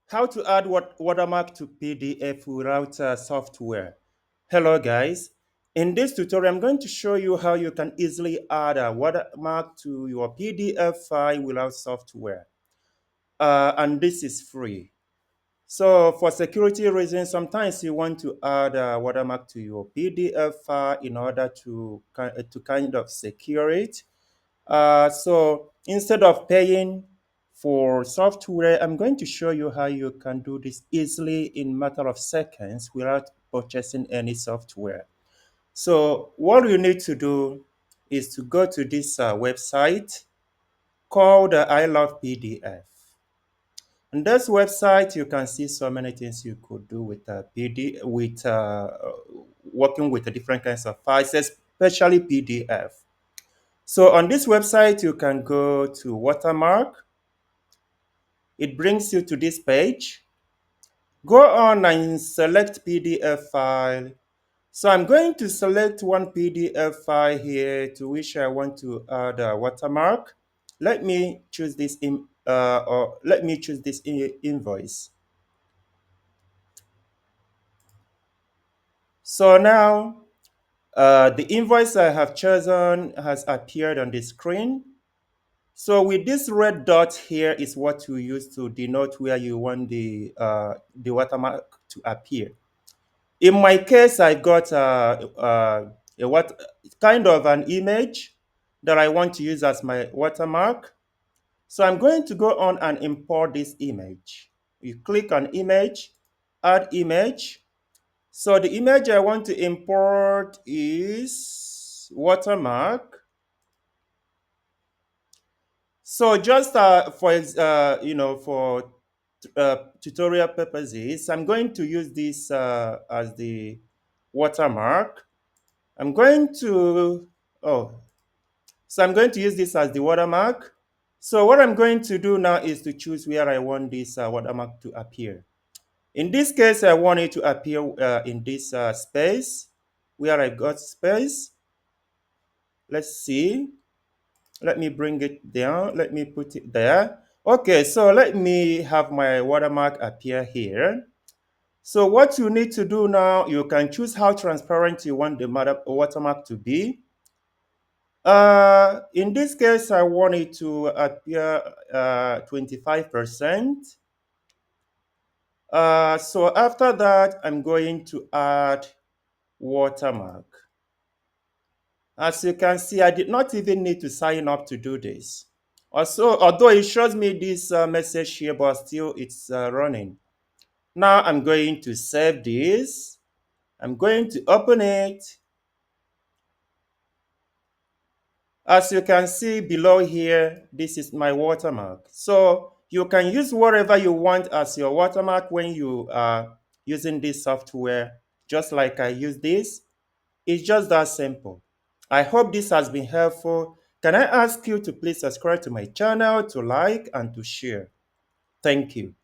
How to add watermark to PDF without software. Hello guys. In this tutorial, I'm going to show you how you can easily add a watermark to your PDF file without software. And this is free. So for security reasons, sometimes you want to add a watermark to your PDF file in order to kind of secure it. So instead of paying for software, I'm going to show you how you can do this easily in matter of seconds without purchasing any software. So what you need to do is to go to this website called I Love PDF. On this website, you can see so many things you could do with working with the different kinds of files, especially PDF. So on this website, you can go to Watermark. It brings you to this page. Go on and select PDF file. So I'm going to select one PDF file here to which I want to add a watermark. Let me choose this invoice. So now the invoice I have chosen has appeared on the screen. So with this red dot here is what you use to denote where you want the watermark to appear. In my case, I got a what kind of an image that I want to use as my watermark. So I'm going to go on and import this image. You click on image, add image. So the image I want to import is watermark. So just for tutorial purposes, I'm going to use this as the watermark. I'm going to oh, so I'm going to use this as the watermark. So what I'm going to do now is to choose where I want this watermark to appear. In this case, I want it to appear in this space where I got space. Let's see. Let me bring it down. Let me put it there. Okay, so let me have my watermark appear here. So what you need to do now, you can choose how transparent you want the watermark to be. In this case, I want it to appear 25%. So after that, I'm going to add watermark. As you can see, I did not even need to sign up to do this. Also, although it shows me this message here, but still it's running. Now I'm going to save this. I'm going to open it. As you can see below here, this is my watermark. So you can use whatever you want as your watermark when you are using this software, just like I use this. It's just that simple. I hope this has been helpful. Can I ask you to please subscribe to my channel, to like, and to share? Thank you.